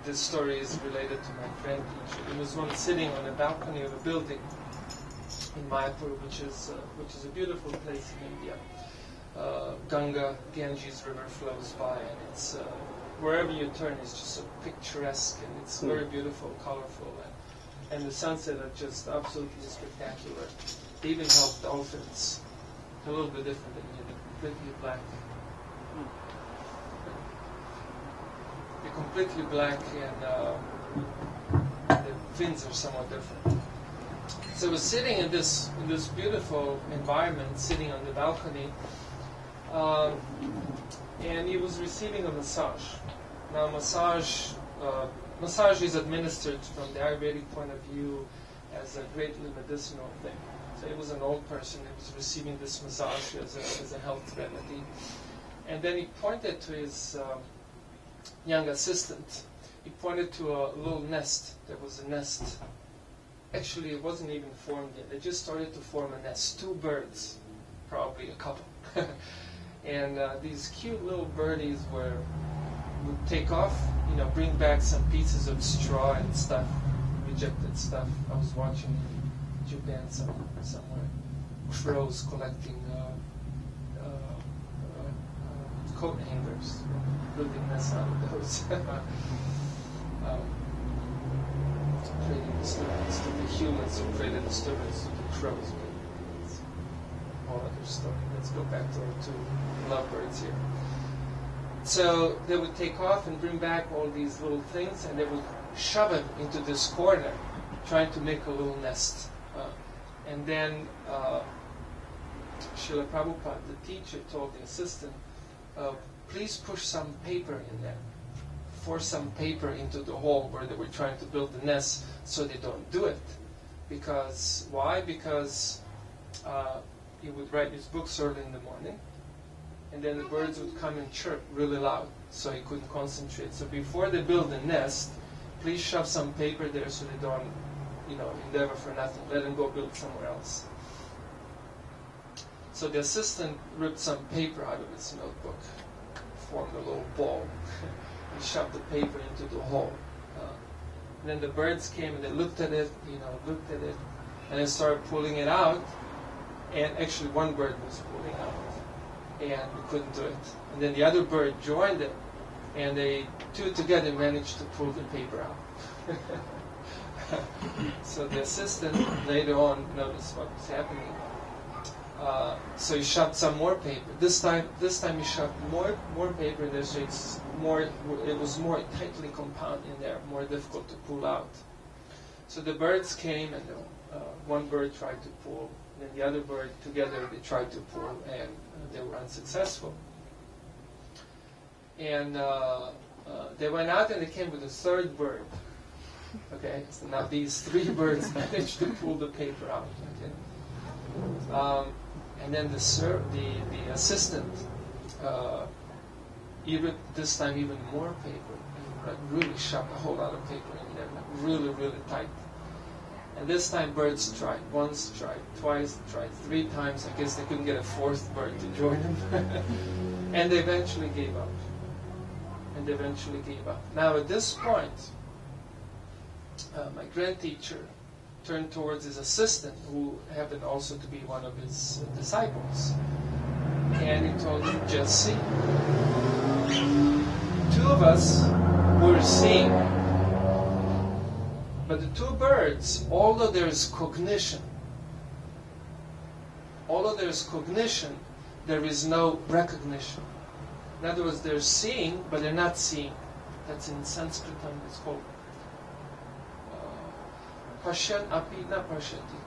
this story is related to my friend teacher. He was once sitting on a balcony of a building in Mayapur, which is a beautiful place in India. Ganga, Ganges River flows by, and it's wherever you turn, it's just so picturesque, and it's very beautiful, colorful, and the sunset are just absolutely spectacular. They even help dolphins. A little bit different than you, they're completely black. They're completely black, and the fins are somewhat different. So I was sitting in this beautiful environment, sitting on the balcony, and he was receiving a massage. Now, massage is administered from the Ayurvedic point of view as a greatly medicinal thing. So he was an old person who was receiving this massage as a health remedy. And then he pointed to his young assistant. He pointed to a little nest. There was a nest. Actually, it wasn't even formed yet. They just started to form a nest. 2 birds, probably a couple. And these cute little birdies would take off, bring back some pieces of straw and stuff, rejected stuff. I was watching in Japan somewhere, crows collecting coat hangers, building nests out of those. Creating disturbance to the humans who created disturbance to the crows. But it's a whole other story. Let's go back to our 2 lovebirds here. So they would take off and bring back all these little things, and they would shove it into this corner, trying to make a little nest. And then Srila Prabhupada, the teacher, told the assistant, please push some paper in there. Force some paper into the hole where they were trying to build the nest, so they don't do it. Because, why? Because he would write his books early in the morning, and then the birds would come and chirp really loud, so he couldn't concentrate. So before they build the nest, please shove some paper there so they don't, endeavor for nothing. Let them go build somewhere else. So the assistant ripped some paper out of his notebook, formed a little ball. He shoved the paper into the hole. And then the birds came and they looked at it, and they started pulling it out. And actually one bird was pulling out, and we couldn't do it. And then the other bird joined it, and they 2 together managed to pull the paper out. So the assistant later on noticed what was happening. So he shoved some more paper. This time he shoved more paper in there, so it was more tightly compound in there, more difficult to pull out. So the birds came, and one bird tried to pull, and then the other bird, together they tried to pull, and they were unsuccessful. And they went out and they came with a 3rd bird. Okay, so now these 3 birds managed to pull the paper out. Okay. And then the assistant, this time even more paper, and really shoved a whole lot of paper in there, really, really tight. And this time birds tried. Once tried, twice tried, 3 times. I guess they couldn't get a 4th bird to join them. And they eventually gave up. Now at this point, my grand teacher turned towards his assistant, who happened also to be one of his disciples. And he told him, just see. 2 of us were seeing. But the 2 birds, although there is cognition, there is no recognition. In other words, they're seeing, but they're not seeing. That's in Sanskrit, it's called Pashyan api na pashyati.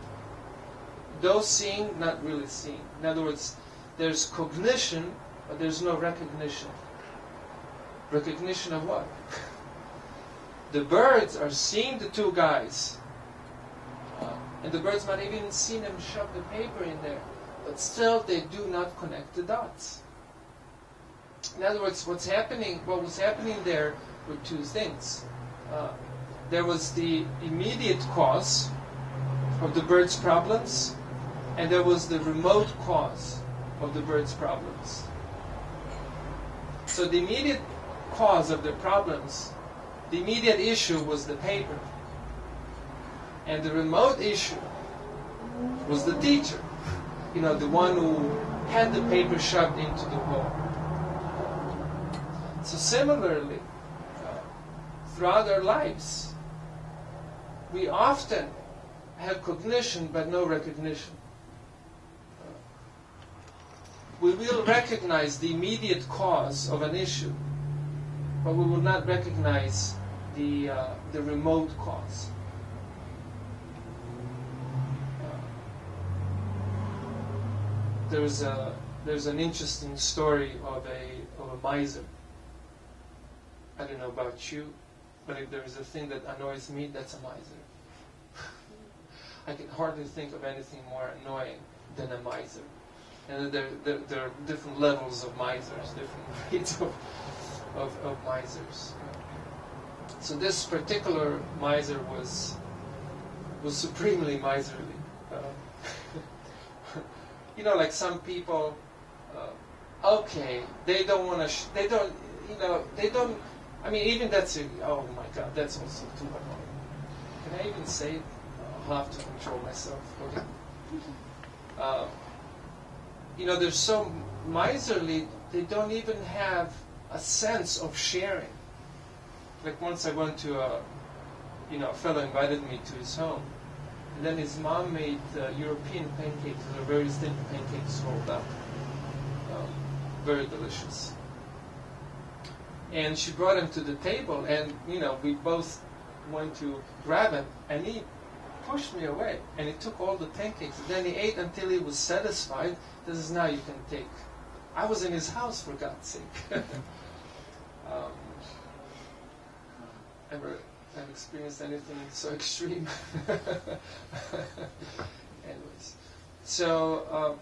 Those seeing, not really seeing. In other words, there's cognition, but there's no recognition. Recognition of what? The birds are seeing the 2 guys. And the birds might even seen them shove the paper in there. But still, they do not connect the dots. In other words, what was happening there were 2 things. There was the immediate cause of the bird's problems, and there was the remote cause of the bird's problems. So the immediate cause of their problems The immediate issue was the paper. And the remote issue was the teacher. You know, the one who had the paper shoved into the hole. So similarly, throughout our lives, we often have cognition but no recognition. We will recognize the immediate cause of an issue, but we will not recognize the remote cause. There's an interesting story of a miser. I don't know about you, but if there is a thing that annoys me, that's a miser. I can hardly think of anything more annoying than a miser. And there are different levels of misers, different grades of misers. So this particular miser was supremely miserly. You know, like some people, okay, they don't want to, I mean, even that's, oh my God, that's also too annoying. Can I even say it? I'll have to control myself. Okay. You know, they're so miserly, they don't even have a sense of sharing. Like once I went to a fellow invited me to his home, and then his mom made European pancakes. They're very thin pancakes rolled up. Very delicious. And she brought him to the table, and, we both went to grab him, and he pushed me away, and he took all the pancakes. And then he ate until he was satisfied. This is now you can take. I was in his house, for God's sake. Ever have experienced anything so extreme? Anyways, so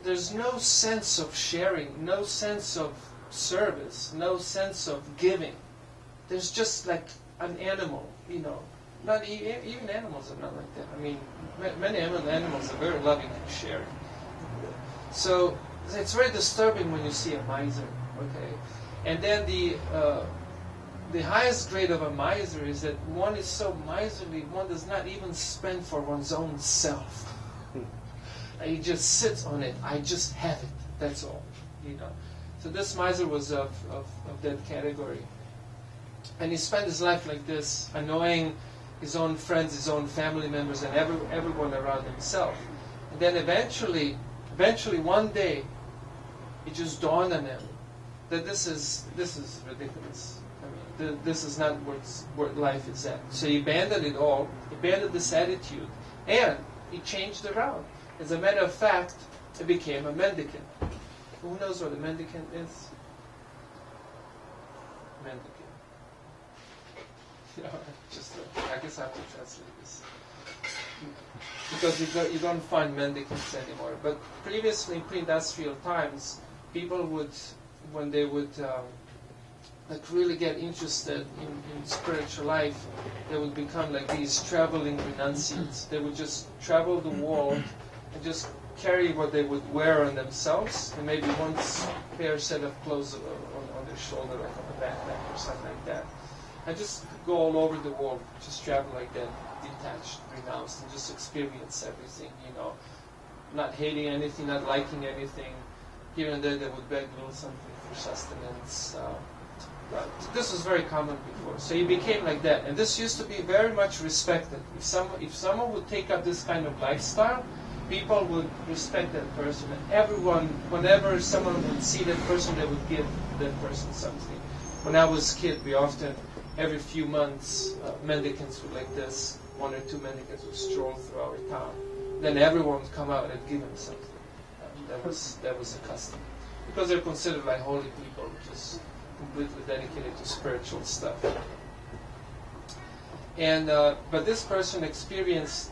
there's no sense of sharing, no sense of service, no sense of giving. There's just like an animal, Not even animals are not like that. I mean, many animals are very loving and sharing. So it's very disturbing when you see a miser. Okay, and then the highest grade of a miser is that one is so miserly, one does not even spend for one's own self. He just sits on it. I just have it. That's all. So this miser was of that category, and he spent his life like this, annoying his own friends, his own family members, and everyone around himself. And then eventually one day, it just dawned on him that this is ridiculous. I mean, this is not where life is at. So he abandoned it all, abandoned this attitude, and he changed around. As a matter of fact, he became a mendicant. Who knows what a mendicant is? Mendicant. I guess I have to translate this. Because you don't find mendicants anymore. But previously, in pre-industrial times, people would, when they would really get interested in spiritual life, they would become like these traveling renunciants. They would just travel the world and just carry what they would wear on themselves, and maybe one pair set of clothes on their shoulder, like on the backpack or something like that. And just go all over the world, just travel like that, detached, renounced, and just experience everything, not hating anything, not liking anything. Here and there they would beg a little something for sustenance. This was very common before. So he became like that. And this used to be very much respected. If someone would take up this kind of lifestyle, people would respect that person. And everyone, whenever someone would see that person, they would give that person something. When I was a kid, we often, every few months, mendicants would like this, 1 or 2 mendicants would stroll through our town. Then everyone would come out and give him something. That was a custom. Because they're considered like holy people, just completely dedicated to spiritual stuff. And but this person experienced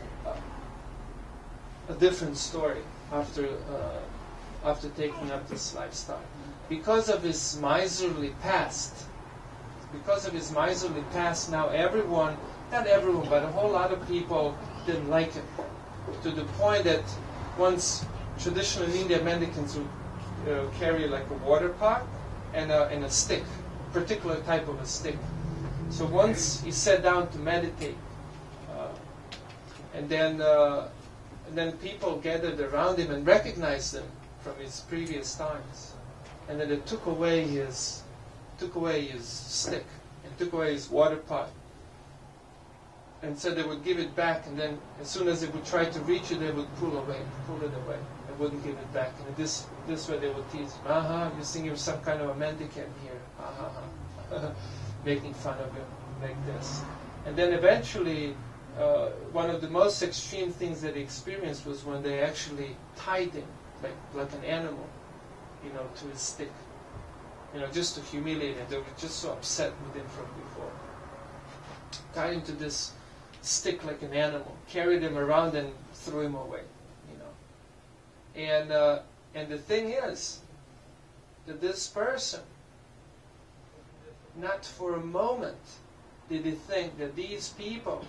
a different story after taking up this lifestyle. Because of his miserly past, now everyone, not everyone, but a whole lot of people didn't like him. To the point that once, traditionally in India, mendicants would carry like a water pot and a stick, particular type of a stick. So once he sat down to meditate, and then people gathered around him and recognized him from his previous times, and then they took away his stick and took away his water pot, and said they would give it back, and then as soon as they would try to reach it, they would pull it away. They wouldn't give it back. And this way they would tease him. You think you're some kind of a mendicant here. Making fun of him like this. And then eventually, one of the most extreme things that he experienced was when they actually tied him, like an animal, to his stick. Just to humiliate him. They were just so upset with him from before. Tied him to this stick like an animal, carried him around and threw him away. And the thing is that this person, not for a moment did he think that these people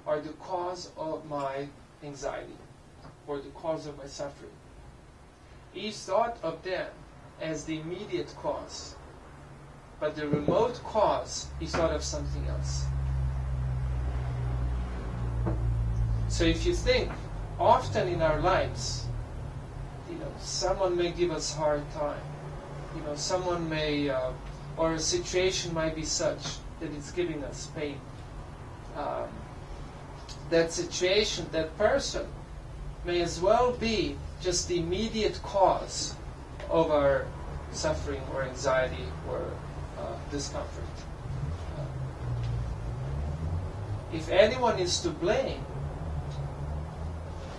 are the cause of my anxiety or the cause of my suffering. He thought of them as the immediate cause, but the remote cause, he thought of something else. So if you think, often in our lives, someone may give us a hard time. Someone may, or a situation might be such that it's giving us pain. That situation, that person, may as well be just the immediate cause of our suffering or anxiety or discomfort. If anyone is to blame,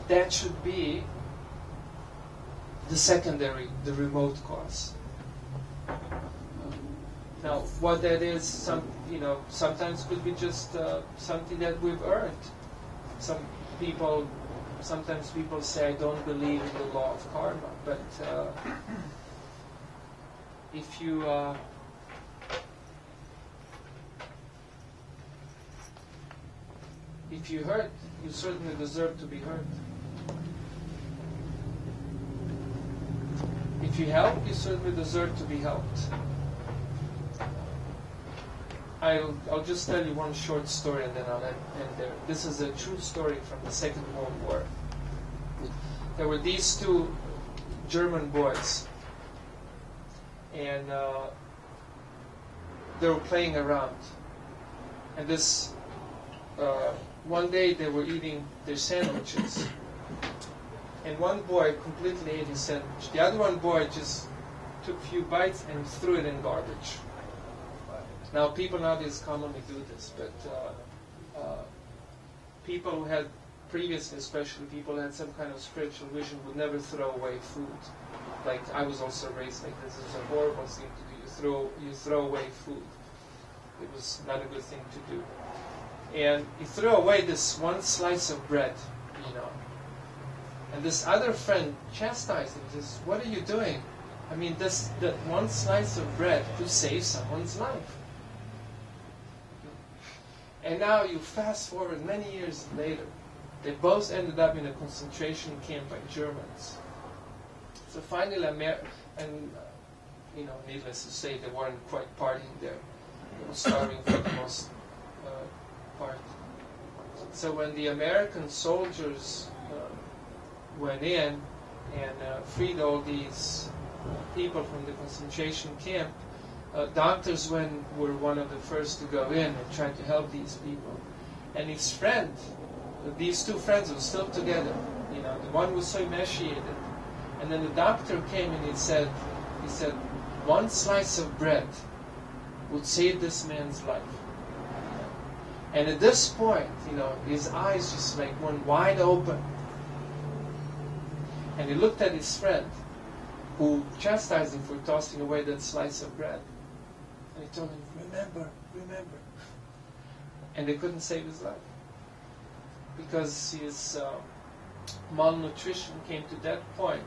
that should be the secondary, the remote cause. Now, what that is, sometimes could be just something that we've earned. Sometimes people say, I don't believe in the law of karma, but if you hurt, you certainly deserve to be hurt. If you help, you certainly deserve to be helped. I'll just tell you one short story and then I'll end there. This is a true story from the Second World War. There were these two German boys, and they were playing around. And this one day they were eating their sandwiches, and one boy completely ate his sandwich. The other one boy just took a few bites and threw it in garbage. Now, people nowadays commonly do this, but people who had previously, especially people who had some kind of spiritual vision, would never throw away food. Like, I was also raised like this. It's a horrible thing to do. You throw away food. It was not a good thing to do. And he threw away this one slice of bread, And this other friend chastised him. He says, what are you doing? I mean, that one slice of bread could save someone's life. And now you fast forward many years later. They both ended up in a concentration camp by Germans. So finally, needless to say, they weren't quite partying there. They were starving for the most part. So when the American soldiers went in and freed all these people from the concentration camp, doctors were one of the first to go in and try to help these people. And his friend, these two friends were still together. The one was so emaciated. And then the doctor came and he said, one slice of bread would save this man's life. And at this point, his eyes just went wide open. And he looked at his friend, who chastised him for tossing away that slice of bread. And he told him, remember. And they couldn't save his life. Because his malnutrition came to that point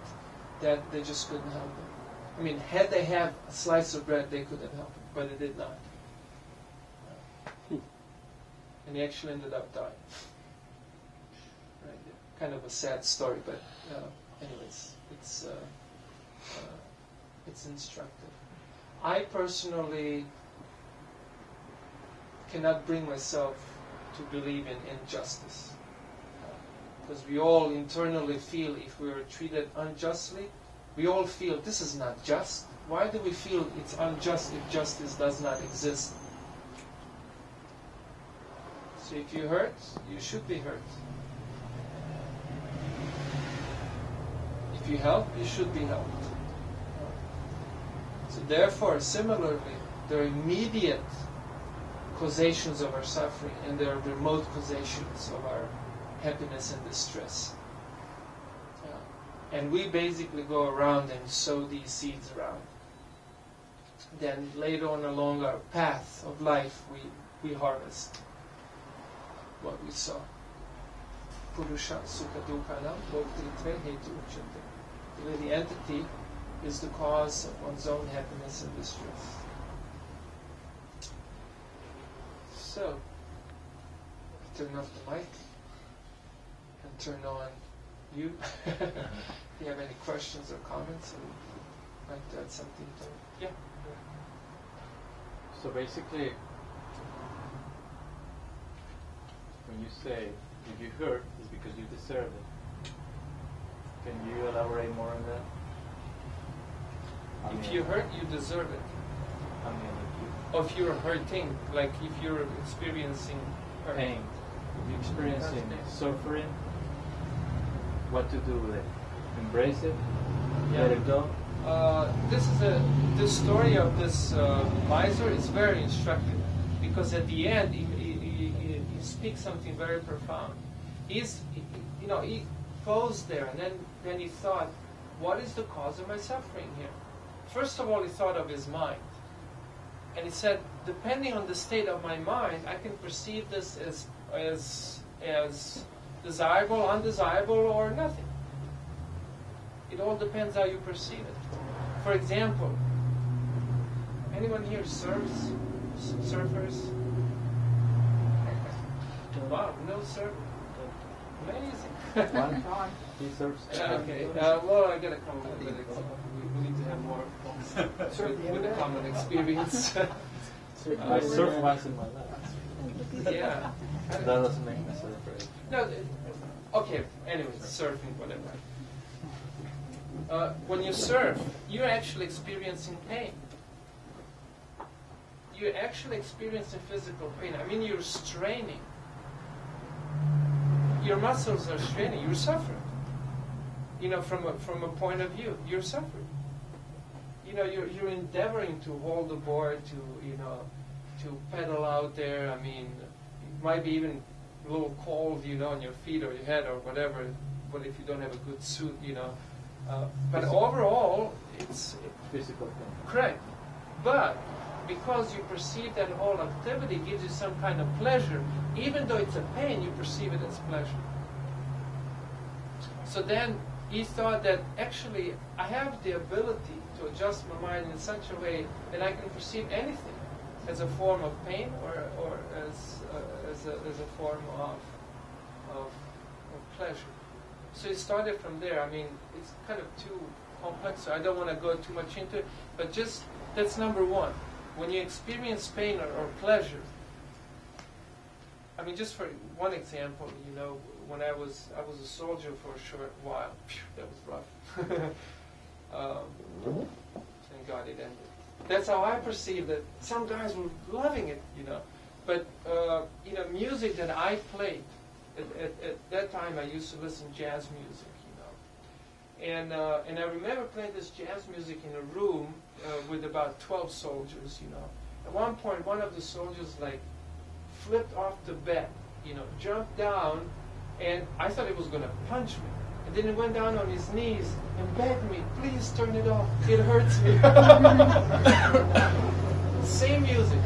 that they just couldn't help him. I mean, had they had a slice of bread, they could have helped him, but they did not. And he actually ended up dying. Right? Kind of a sad story, but anyways, it's instructive. I personally cannot bring myself to believe in injustice. Because we all internally feel if we are treated unjustly, we all feel this is not just. Why do we feel it's unjust if justice does not exist? So if you hurt, you should be hurt. If you help, you should be helped. So therefore, similarly, there are immediate causations of our suffering and there are remote causations of our happiness and distress. And we basically go around and sow these seeds around. Then later on along our path of life, we harvest what we sow. Purusha sukha dukhanam bhoktritve hetu uchante. The entity is the cause of one's own happiness and distress. So, turn off the mic and turn on you. If you have any questions or comments, or would like to add something to yeah. So basically, when you say if you hurt, it's because you deserve it. Can you elaborate more on that? If you hurt, you deserve it. I mean, If you're hurting, like if you're experiencing hurt. pain, if you're experiencing suffering, what to do with it? Embrace it? Yeah. Let it go? This story of this miser is very instructive because at the end he speaks something very profound. He goes there and then he thought, what is the cause of my suffering here? First of all, he thought of his mind. And he said, depending on the state of my mind, I can perceive this as desirable, undesirable, or nothing. It all depends how you perceive it. For example, anyone here surfs? Surfers? Wow, no surf. Amazing. One time. He surfs. Okay. Well, I gotta come up with it. We need to have more folks with a common experience. I surfed once in my life. Yeah. That doesn't make me surfer. No. Okay. Anyway, surfing, whatever. When you surf, you're actually experiencing pain. You're actually experiencing physical pain. I mean, you're straining. Your muscles are straining. You're suffering. From a point of view, you're suffering. You're endeavoring to hold the board, to pedal out there. I mean, it might be even a little cold, on your feet or your head or whatever. But if you don't have a good suit, but overall, it's physical pain. Correct. But because you perceive that whole activity gives you some kind of pleasure, even though it's a pain, you perceive it as pleasure. So then he thought that actually I have the ability to adjust my mind in such a way that I can perceive anything as a form of pain or as a form of pleasure. So it started from there. I mean, it's kind of too complex, so I don't want to go too much into it. But just, that's number one. When you experience pain or pleasure, I mean, just for one example, when I was a soldier for a short while. Phew, that was rough. Thank God it ended. That's how I perceived it. Some guys were loving it, But, music that I played, at that time I used to listen to jazz music, And I remember playing this jazz music in a room with about 12 soldiers, At one point, one of the soldiers, flipped off the bed, jumped down, and I thought he was going to punch me. And then he went down on his knees and begged me, please turn it off, it hurts me. Same music,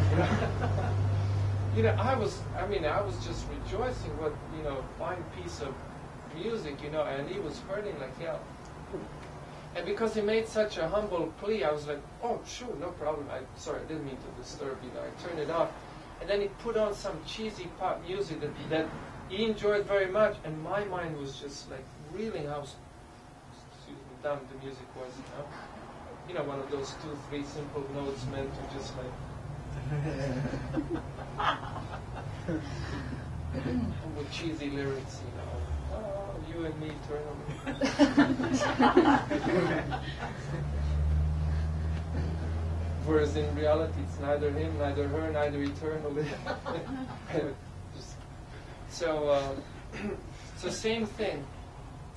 I was just rejoicing what, fine piece of music, and he was hurting like hell. And because he made such a humble plea, I was like, oh, sure, no problem. I didn't mean to disturb, I turned it off. And then he put on some cheesy pop music that he enjoyed very much, and my mind was just reeling how dumb the music was, one of those 2-3 simple notes meant to just with cheesy lyrics, you know. Oh, you and me eternally. Whereas in reality, it's neither him, neither her, neither eternally. So same thing,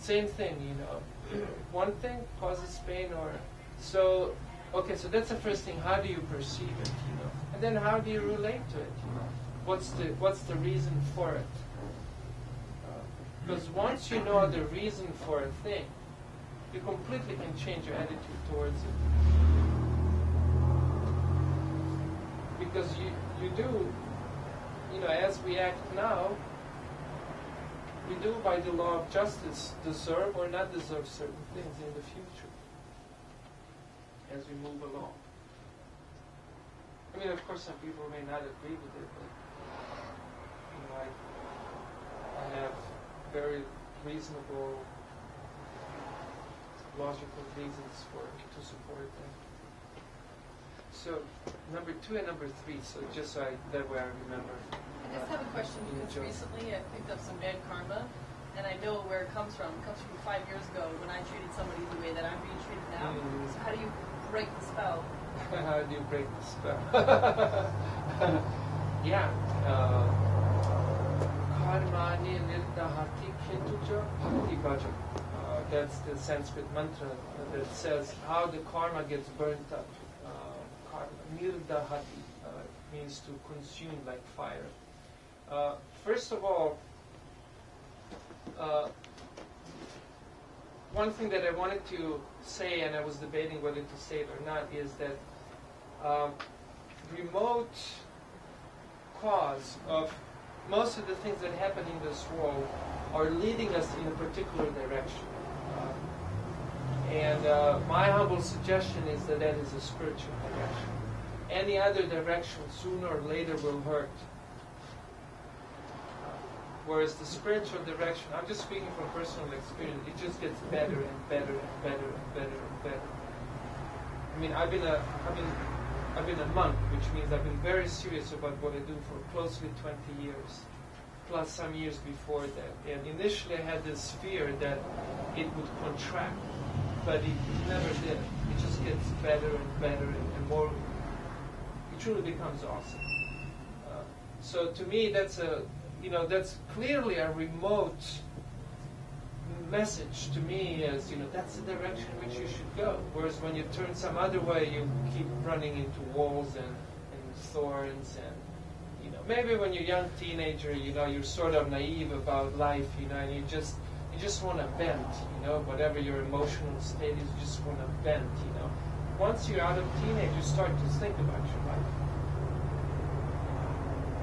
you know. One thing causes pain, or so. Okay, so that's the first thing. How do you perceive it, you know? And then how do you relate to it, you know? What's the reason for it? Because once you know the reason for a thing, you completely can change your attitude towards it. Because you do, you know, as we act now, we do by the law of justice deserve or not deserve certain things in the future as we move along. I mean, of course, some people may not agree with it, but you know, I have very reasonable, logical reasons to support that. So, number 2 and number 3. So just so that way I remember. I just have a question because recently I picked up some bad karma, and I know where it comes from. It comes from 5 years ago when I treated somebody the way that I'm being treated now. So how do you break the spell? How do you break the spell? Yeah. Karma ni nirdahati ketuja bhakti bhaja. That's the Sanskrit mantra that says how the karma gets burnt up. Nirdahati means to consume like fire. First of all, one thing that I wanted to say, and I was debating whether to say it or not, is that remote cause of most of the things that happen in this world are leading us in a particular direction. And my humble suggestion is that that is a spiritual direction. Any other direction, sooner or later, will hurt. Whereas the spiritual direction, I'm just speaking from personal experience, it just gets better and better and better and better and better. I mean, I've been a monk, which means I've been very serious about what I do for closely 20 years, plus some years before that. And initially I had this fear that it would contract, but it never did. It just gets better and better and more. It truly becomes awesome. So to me, that's clearly a remote message to me as, that's the direction in which you should go. Whereas when you turn some other way, you keep running into walls and thorns and, maybe when you're a young teenager, you're sort of naive about life, and you just want to bend, whatever your emotional state is, you just want to bend, Once you're out of teenage, you start to think about your life.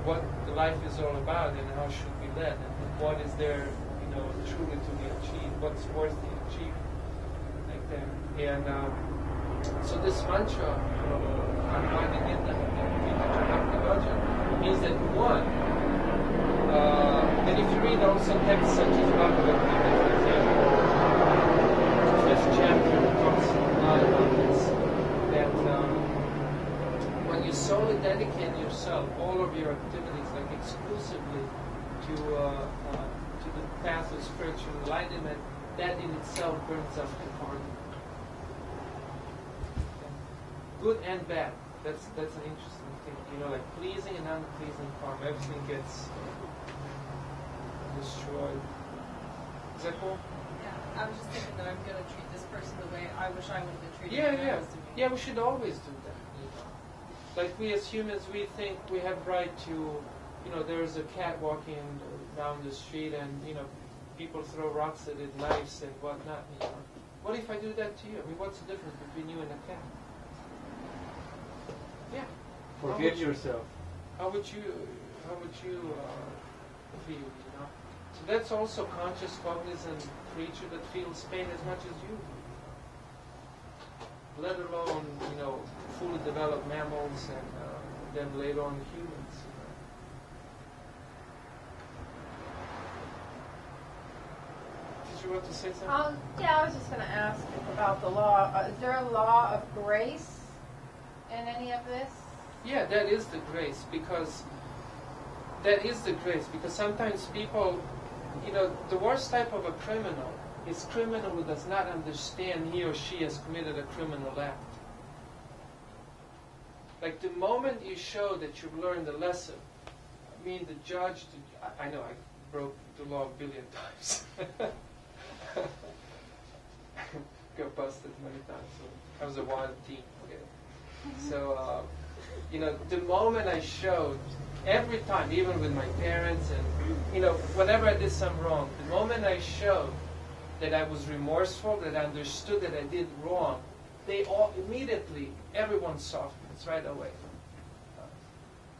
What the life is all about and how should be led, and what is there, truly to be achieved, what's worth the achievement, like that. And so this mantra, unwinding in the means that one, and if you read also texts such as Bhagavad Gita, for example, 5th chapter talks a lot about this, that when you solely dedicate yourself, all of your activities, like exclusively to the path of spiritual enlightenment, that in itself burns up the karma. Good and bad. That's an interesting thing. Like pleasing and unpleasing karma, everything gets destroyed. Is that cool? Yeah, I was just thinking that I'm going to treat this person the way I wish I would have been treated. Yeah, we should always do that. Like we as humans, we think we have right to, there's a cat walking down the street and, people throw rocks at it, knives and whatnot. What if I do that to you? I mean, what's the difference between you and a cat? Yeah. Forget yourself. How would you feel? So that's also conscious, cognizant creature that feels pain as much as you do. Let alone, fully developed mammals and then later on humans. Did you want to say something? Yeah, I was just going to ask about the law. Is there a law of grace in any of this? Yeah, that is the grace, because that is the grace, because sometimes people, the worst type of a criminal is criminal who does not understand he or she has committed a criminal act. Like the moment you show that you've learned a lesson, I mean the judge, I know I broke the law a billion times. Got busted many times. So I was a wild teen. Okay. So, the moment I showed, every time, even with my parents and, whenever I did something wrong, the moment I showed that I was remorseful, that I understood that I did wrong, they all immediately, everyone softens right away.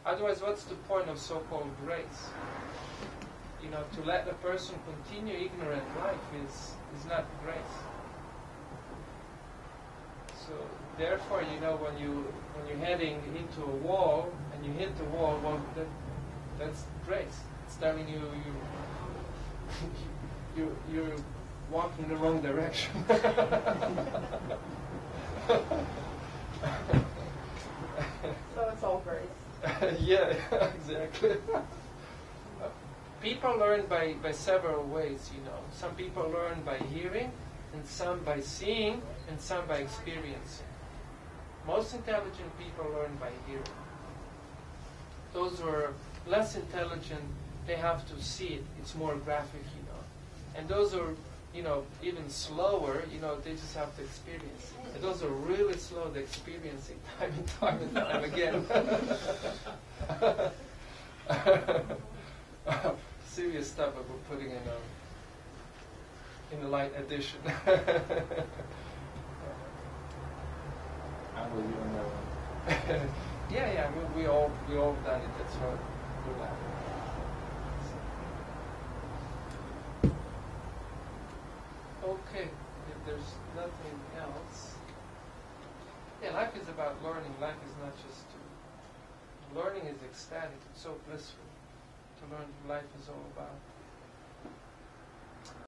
Otherwise, what's the point of so-called grace? To let a person continue ignorant life is not grace. So therefore, when you're heading into a wall and you hit the wall, well, that's grace. It's telling you you're walking the wrong direction. So it's all grace. Yeah, exactly. People learn by several ways, Some people learn by hearing, and some by seeing, and some by experiencing. Most intelligent people learn by hearing. Those who are less intelligent, they have to see it. It's more graphic, And those who are, even slower, they just have to experience it. And those who are really slow, they experience it time and time again. Serious stuff that we're putting in the light edition. I'm with you on that one. Yeah. I mean, we all done it. That's what we're laughing. Okay, if there's nothing else, life is about learning. Life is not just learning is ecstatic. It's so blissful to learn what life is all about.